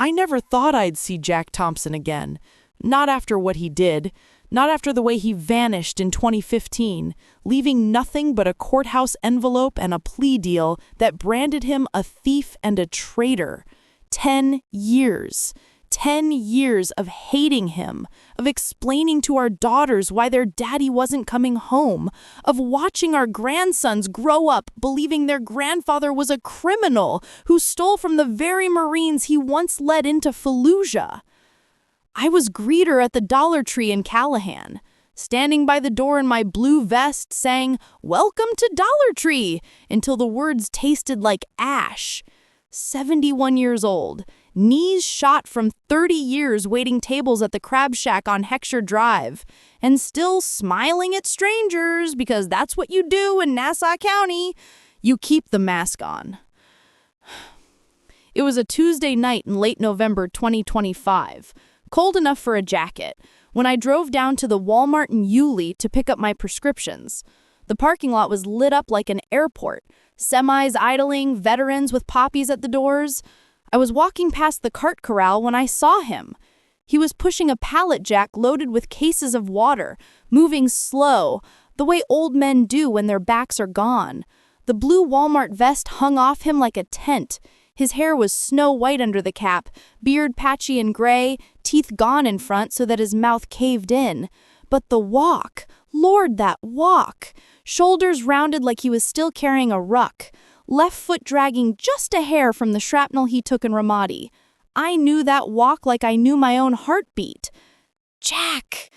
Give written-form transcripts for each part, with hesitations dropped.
I never thought I'd see Jack Thompson again. Not after what he did. Not after the way he vanished in 2015, leaving nothing but a courthouse envelope and a plea deal that branded him a thief and a traitor. 10 years. 10 years of hating him, of explaining to our daughters why their daddy wasn't coming home, of watching our grandsons grow up believing their grandfather was a criminal who stole from the very Marines he once led into Fallujah. I was greeter at the Dollar Tree in Callahan, standing by the door in my blue vest saying, "Welcome to Dollar Tree," until the words tasted like ash. 71 years old, knees shot from 30 years waiting tables at the Crab Shack on Heckscher Drive, and still smiling at strangers because that's what you do in Nassau County. You keep the mask on. It was a Tuesday night in late November 2025, cold enough for a jacket, when I drove down to the Walmart in Yulee to pick up my prescriptions. The parking lot was lit up like an airport, semis idling, veterans with poppies at the doors. I was walking past the cart corral when I saw him. He was pushing a pallet jack loaded with cases of water, moving slow, the way old men do when their backs are gone. The blue Walmart vest hung off him like a tent. His hair was snow white under the cap, beard patchy and gray, teeth gone in front so that his mouth caved in. But the walk, Lord, that walk! Shoulders rounded like he was still carrying a ruck, left foot dragging just a hair from the shrapnel he took in Ramadi. I knew that walk like I knew my own heartbeat. Jack!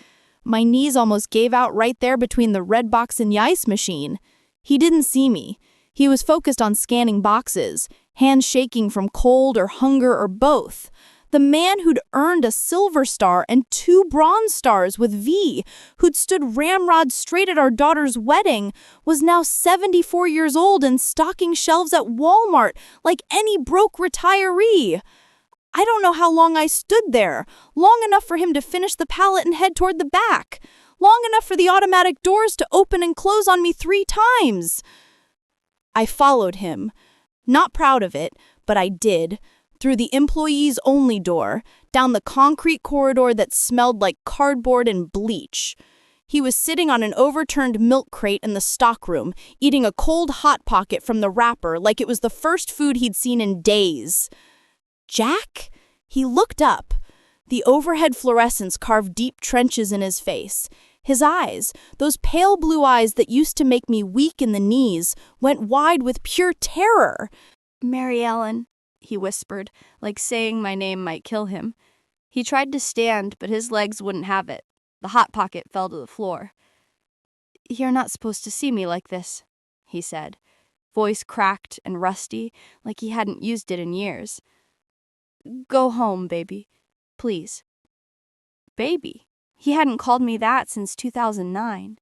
My knees almost gave out right there between the red box and the ice machine. He didn't see me. He was focused on scanning boxes, hands shaking from cold or hunger or both. The man who'd earned a silver star and 2 bronze stars with V, who'd stood ramrod straight at our daughter's wedding, was now 74 years old and stocking shelves at Walmart like any broke retiree. I don't know how long I stood there, long enough for him to finish the pallet and head toward the back, long enough for the automatic doors to open and close on me 3 times. I followed him, not proud of it, but I did, through the employees-only door, down the concrete corridor that smelled like cardboard and bleach. He was sitting on an overturned milk crate in the stockroom, eating a cold Hot Pocket from the wrapper like it was the first food he'd seen in days. Jack? He looked up. The overhead fluorescence carved deep trenches in his face. His eyes, those pale blue eyes that used to make me weak in the knees, went wide with pure terror. "Mary Ellen," he whispered, like saying my name might kill him. He tried to stand, but his legs wouldn't have it. The Hot Pocket fell to the floor. "You're not supposed to see me like this," he said, voice cracked and rusty, like he hadn't used it in years. "Go home, baby. Please." Baby. He hadn't called me that since 2009.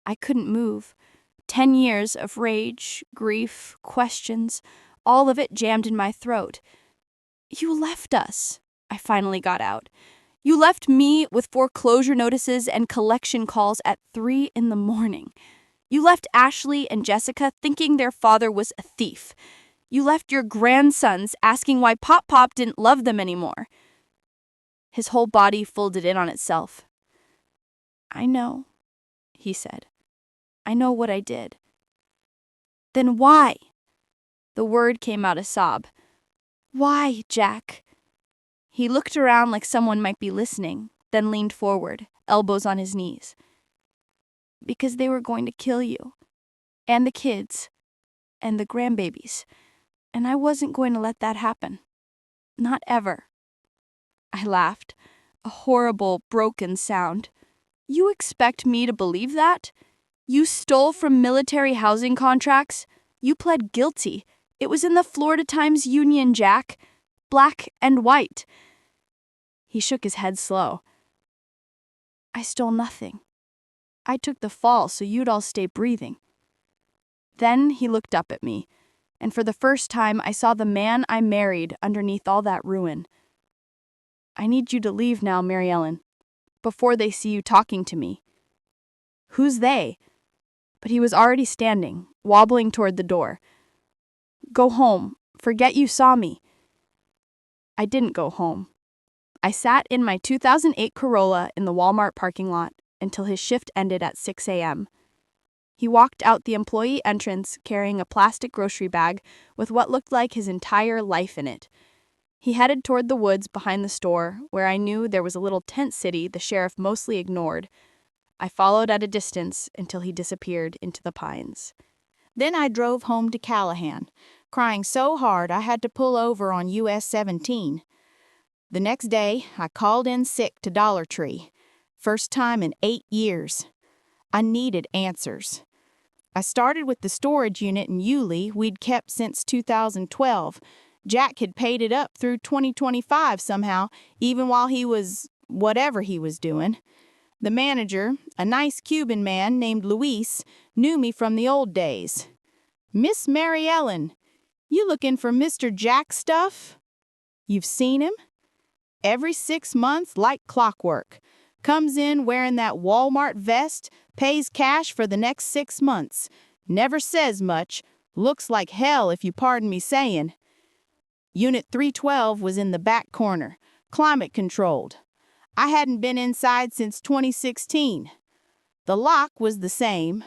I couldn't move. 10 years of rage, grief, questions, all of it jammed in my throat. "You left us," I finally got out. "You left me with foreclosure notices and collection calls at 3 in the morning. You left Ashley and Jessica thinking their father was a thief. You left your grandsons asking why Pop didn't love them anymore." His whole body folded in on itself. "I know," he said. "I know what I did." "Then why?" The word came out a sob. "Why, Jack?" He looked around like someone might be listening, then leaned forward, elbows on his knees. "Because they were going to kill you, and the kids, and the grandbabies, and I wasn't going to let that happen. Not ever." I laughed, a horrible, broken sound. "You expect me to believe that? You stole from military housing contracts? You pled guilty. It was in the Florida Times-Union, Jack. Black and white." He shook his head slow. "I stole nothing. I took the fall so you'd all stay breathing." Then he looked up at me, and for the first time I saw the man I married underneath all that ruin. "I need you to leave now, Mary Ellen, before they see you talking to me." "Who's they?" But he was already standing, wobbling toward the door. "Go home. Forget you saw me." I didn't go home. I sat in my 2008 Corolla in the Walmart parking lot until his shift ended at 6 a.m. He walked out the employee entrance carrying a plastic grocery bag with what looked like his entire life in it. He headed toward the woods behind the store, where I knew there was a little tent city the sheriff mostly ignored. I followed at a distance until he disappeared into the pines. Then I drove home to Callahan, crying so hard I had to pull over on US 17. The next day, I called in sick to Dollar Tree. First time in 8 years. I needed answers. I started with the storage unit in Yulee we'd kept since 2012. Jack had paid it up through 2025 somehow, even while he was whatever he was doing. The manager, a nice Cuban man named Luis, knew me from the old days. "Miss Mary Ellen, you looking for Mr. Jack stuff? You've seen him? Every 6 months like clockwork. Comes in wearing that Walmart vest, pays cash for the next 6 months. Never says much. Looks like hell if you pardon me saying." Unit 312 was in the back corner, climate controlled. I hadn't been inside since 2016. The lock was the same.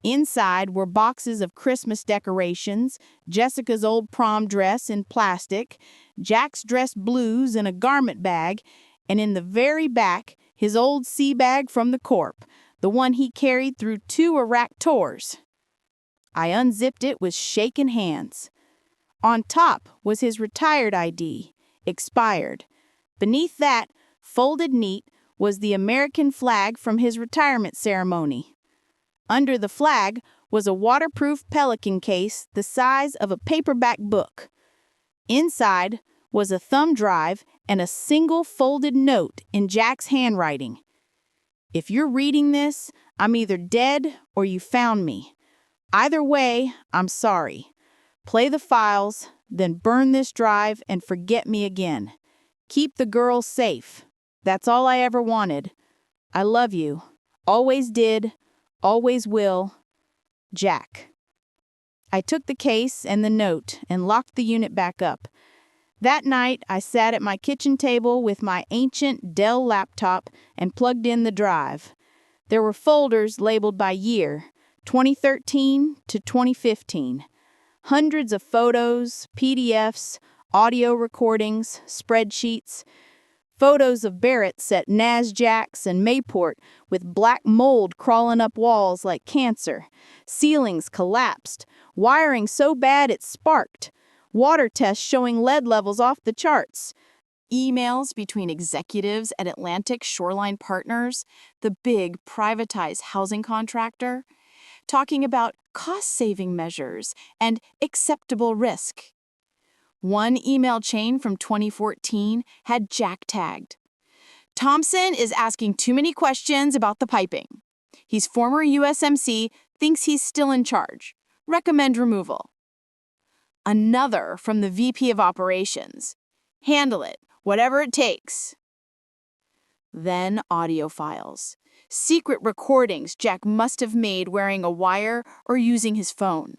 Inside were boxes of Christmas decorations, Jessica's old prom dress in plastic, Jack's dress blues in a garment bag, and in the very back, his old sea bag from the Corp, the one he carried through 2 Iraq tours. I unzipped it with shaking hands. On top was his retired ID, expired. Beneath that, folded neat, was the American flag from his retirement ceremony. Under the flag was a waterproof Pelican case the size of a paperback book. Inside was a thumb drive and a single folded note in Jack's handwriting. "If you're reading this, I'm either dead or you found me. Either way, I'm sorry. Play the files, then burn this drive and forget me again. Keep the girls safe. That's all I ever wanted. I love you. Always did. Always will. Jack." I took the case and the note and locked the unit back up. That night, I sat at my kitchen table with my ancient Dell laptop and plugged in the drive. There were folders labeled by year, 2013 to 2015. Hundreds of photos, PDFs, audio recordings, spreadsheets. Photos of Barrett's at Nasjacks and Mayport with black mold crawling up walls like cancer. Ceilings collapsed, wiring so bad it sparked. Water tests showing lead levels off the charts. Emails between executives at Atlantic Shoreline Partners, the big privatized housing contractor, talking about cost-saving measures and acceptable risk. One email chain from 2014 had Jack tagged. "Thompson is asking too many questions about the piping. He's former USMC, thinks he's still in charge. Recommend removal." Another from the VP of Operations. "Handle it, whatever it takes." Then audio files. Secret recordings Jack must have made wearing a wire or using his phone.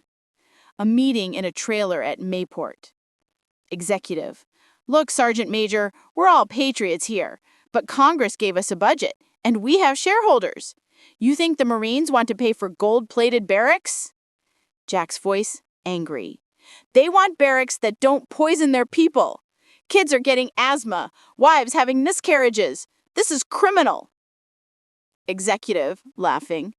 A meeting in a trailer at Mayport. Executive: "Look, Sergeant Major, we're all patriots here, but Congress gave us a budget, and we have shareholders. You think the Marines want to pay for gold-plated barracks?" Jack's voice, angry. "They want barracks that don't poison their people. Kids are getting asthma, wives having miscarriages. This is criminal." Executive, laughing.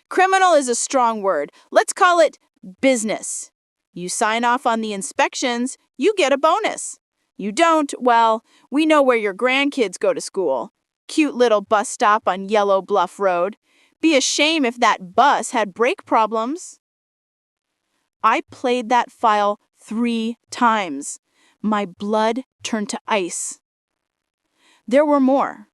"Criminal is a strong word. Let's call it business. You sign off on the inspections, you get a bonus. You don't, well, we know where your grandkids go to school. Cute little bus stop on Yellow Bluff Road. Be a shame if that bus had brake problems." I played that file 3 times. My blood turned to ice. There were more.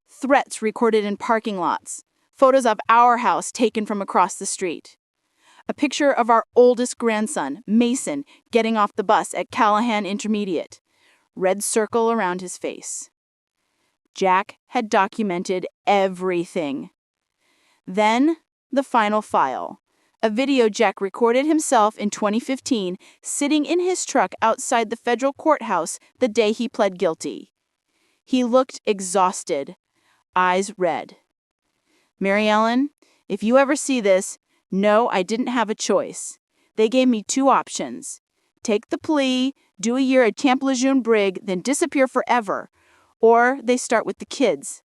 Threats recorded in parking lots. Photos of our house taken from across the street. A picture of our oldest grandson, Mason, getting off the bus at Callahan Intermediate. Red circle around his face. Jack had documented everything. Then, the final file. A video Jack recorded himself in 2015 sitting in his truck outside the federal courthouse the day he pled guilty. He looked exhausted, eyes red. Mary Ellen, if you ever see this, know I didn't have a choice. They gave me two options. Take the plea, do a year at Camp Lejeune Brig, then disappear forever. Or they start with the kids.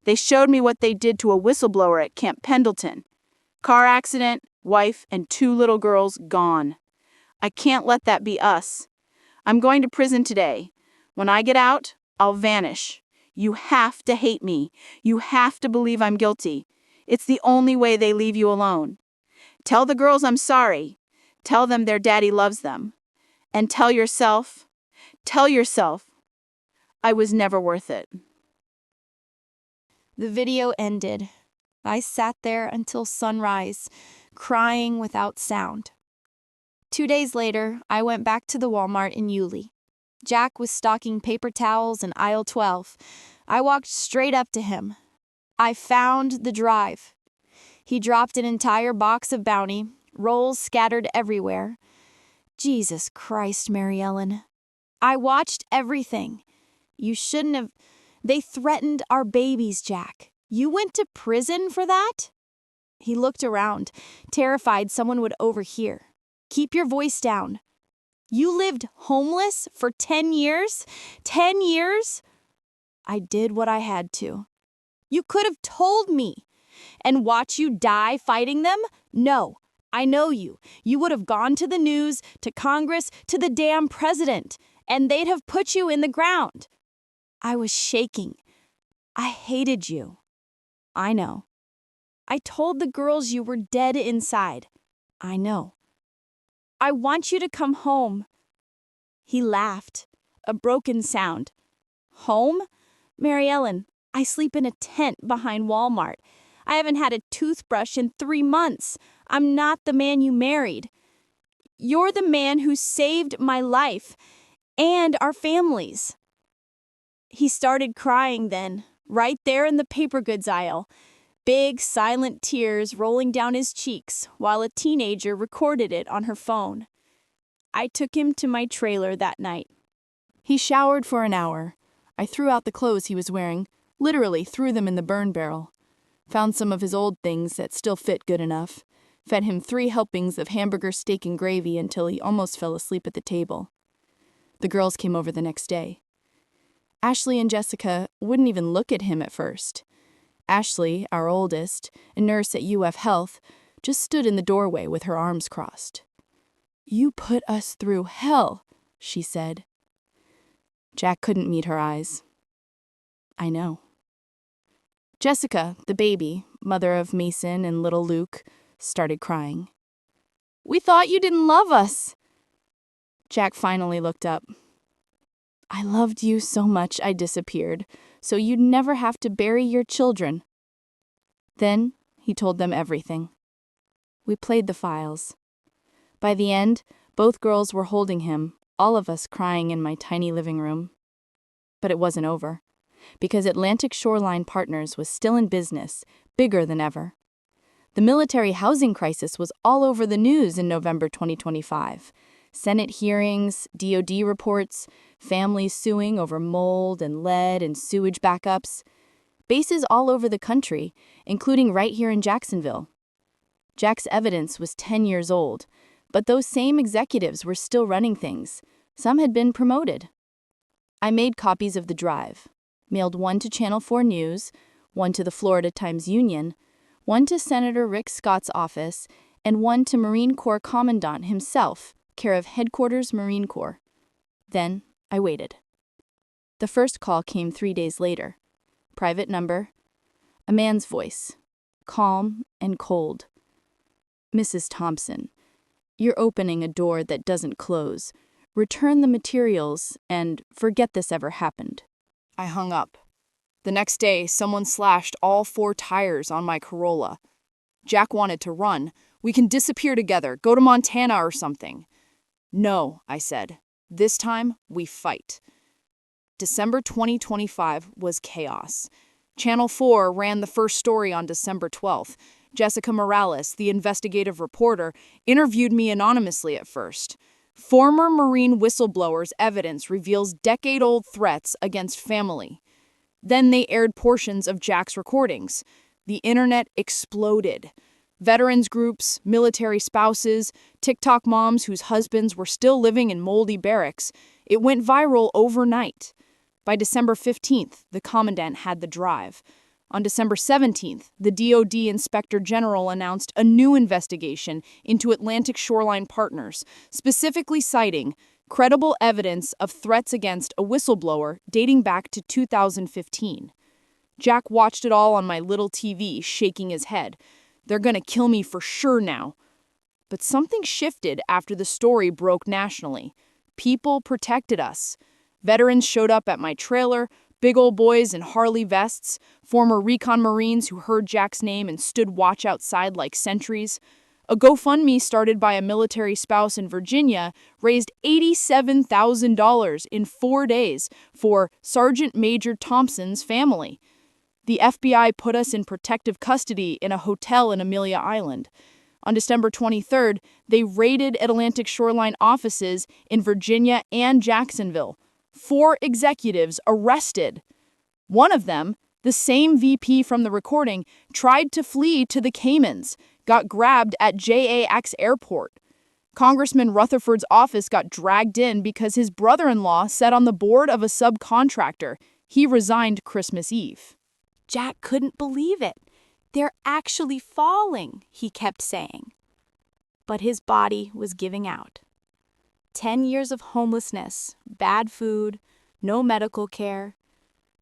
They showed me what they did to a whistleblower at Camp Pendleton. Car accident, wife, and 2 little girls gone. I can't let that be us. I'm going to prison today. When I get out, I'll vanish. You have to hate me. You have to believe I'm guilty. It's the only way they leave you alone. Tell the girls I'm sorry. Tell them their daddy loves them. And tell yourself, I was never worth it. The video ended. I sat there until sunrise, crying without sound. 2 days later, I went back to the Walmart in Yulee. Jack was stocking paper towels in aisle 12. I walked straight up to him. I found the drive. He dropped an entire box of Bounty, rolls scattered everywhere. Jesus Christ, Mary Ellen. I watched everything. You shouldn't have. They threatened our babies, Jack. You went to prison for that? He looked around, terrified someone would overhear. Keep your voice down. You lived homeless for 10 years? 10 years? I did what I had to. You could have told me. And watch you die fighting them? No, I know you. You would have gone to the news, to Congress, to the damn president, and they'd have put you in the ground. I was shaking. I hated you. I know. I told the girls you were dead inside. I know. I want you to come home. He laughed, a broken sound. Home? Mary Ellen, I sleep in a tent behind Walmart. I haven't had a toothbrush in 3 months. I'm not the man you married. You're the man who saved my life and our families. He started crying then, right there in the paper goods aisle. Big, silent tears rolling down his cheeks while a teenager recorded it on her phone. I took him to my trailer that night. He showered for an hour. I threw out the clothes he was wearing, literally threw them in the burn barrel. Found some of his old things that still fit good enough. Fed him 3 helpings of hamburger steak and gravy until he almost fell asleep at the table. The girls came over the next day. Ashley and Jessica wouldn't even look at him at first. Ashley, our oldest, a nurse at UF Health, just stood in the doorway with her arms crossed. You put us through hell, she said. Jack couldn't meet her eyes. I know. Jessica, the baby, mother of Mason and little Luke, started crying. We thought you didn't love us. Jack finally looked up. I loved you so much I disappeared, so you'd never have to bury your children. Then he told them everything. We played the files. By the end, both girls were holding him, all of us crying in my tiny living room. But it wasn't over, because Atlantic Shoreline Partners was still in business, bigger than ever. The military housing crisis was all over the news in November 2025. Senate hearings, DOD reports, families suing over mold and lead and sewage backups. Bases all over the country, including right here in Jacksonville. Jack's evidence was 10 years old, but those same executives were still running things. Some had been promoted. I made copies of the drive, mailed one to Channel 4 News, one to the Florida Times-Union, one to Senator Rick Scott's office, and one to Marine Corps Commandant himself, care of Headquarters Marine Corps. Then I waited. The first call came 3 days later. Private number. A man's voice. Calm and cold. Mrs. Thompson, you're opening a door that doesn't close. Return the materials and forget this ever happened. I hung up. The next day, someone slashed all 4 tires on my Corolla. Jack wanted to run. We can disappear together, go to Montana or something. No, I said. This time, we fight. December 2025 was chaos. Channel 4 ran the first story on December 12th. Jessica Morales, the investigative reporter, interviewed me anonymously at first. Former Marine whistleblowers' evidence reveals decade-old threats against family. Then they aired portions of Jack's recordings. The internet exploded. Veterans groups, military spouses, TikTok moms whose husbands were still living in moldy barracks. It went viral overnight. By December 15th, the commandant had the drive. On December 17th, the DoD Inspector General announced a new investigation into Atlantic Shoreline Partners, specifically citing credible evidence of threats against a whistleblower dating back to 2015. Jack watched it all on my little TV, shaking his head. They're gonna kill me for sure now. But something shifted after the story broke nationally. People protected us. Veterans showed up at my trailer, big old boys in Harley vests, former recon Marines who heard Jack's name and stood watch outside like sentries. A GoFundMe started by a military spouse in Virginia raised $87,000 in 4 days for Sergeant Major Thompson's family. The FBI put us in protective custody in a hotel in Amelia Island. On December 23rd, they raided Atlantic Shoreline offices in Virginia and Jacksonville. 4 executives arrested. One of them, the same VP from the recording, tried to flee to the Caymans, got grabbed at JAX Airport. Congressman Rutherford's office got dragged in because his brother-in-law sat on the board of a subcontractor. He resigned Christmas Eve. Jack couldn't believe it. They're actually falling, he kept saying. But his body was giving out. 10 years of homelessness, bad food, no medical care.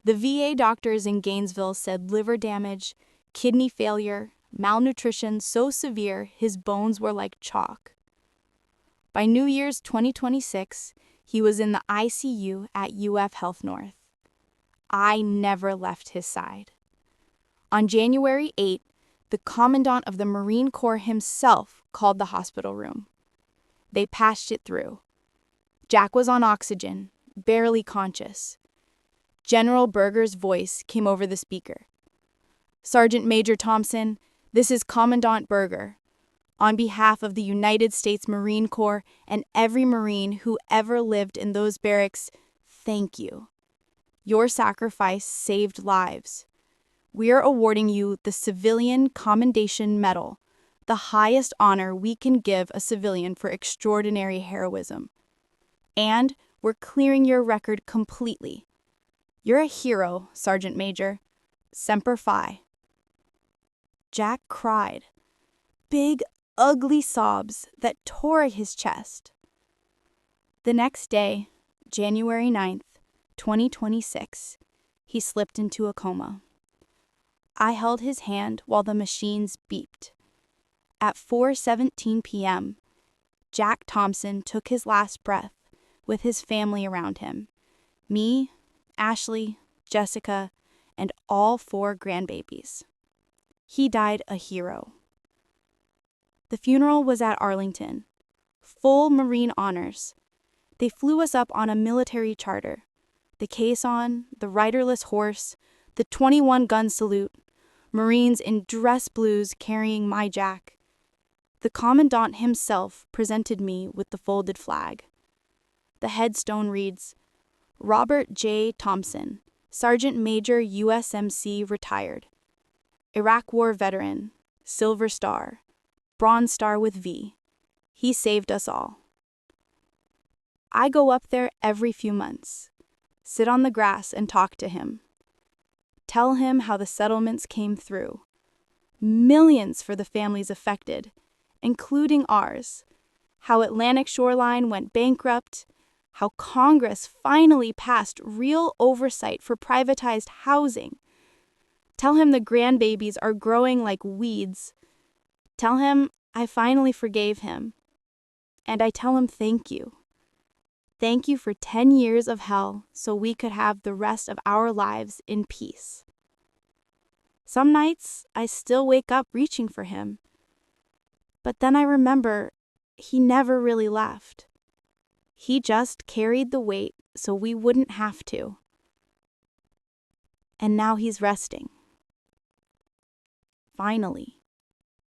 The VA doctors in Gainesville said liver damage, kidney failure, malnutrition so severe his bones were like chalk. By New Year's 2026, he was in the ICU at UF Health North. I never left his side. On January 8, the Commandant of the Marine Corps himself called the hospital room. They patched it through. Jack was on oxygen, barely conscious. General Berger's voice came over the speaker. Sergeant Major Thompson, this is Commandant Berger. On behalf of the United States Marine Corps and every Marine who ever lived in those barracks, thank you. Your sacrifice saved lives. We are awarding you the Civilian Commendation Medal, the highest honor we can give a civilian for extraordinary heroism. And we're clearing your record completely. You're a hero, Sergeant Major. Semper Fi. Jack cried. Big, ugly sobs that tore his chest. The next day, January 9th, 2026, he slipped into a coma. I held his hand while the machines beeped. At 4:17 p.m., Jack Thompson took his last breath with his family around him. Me, Ashley, Jessica, and all 4 grandbabies. He died a hero. The funeral was at Arlington. Full Marine honors. They flew us up on a military charter. The caisson, the riderless horse, the 21-gun salute, Marines in dress blues carrying my Jack. The Commandant himself presented me with the folded flag. The headstone reads, Robert J. Thompson, Sergeant Major USMC retired. Iraq War veteran, Silver Star, Bronze Star with V. He saved us all. I go up there every few months, sit on the grass and talk to him. Tell him how the settlements came through. Millions for the families affected, including ours. How Atlantic Shoreline went bankrupt. How Congress finally passed real oversight for privatized housing. Tell him the grandbabies are growing like weeds. Tell him I finally forgave him. And I tell him thank you. Thank you for 10 years of hell so we could have the rest of our lives in peace. Some nights I still wake up reaching for him. But then I remember he never really left. He just carried the weight so we wouldn't have to. And now he's resting. Finally.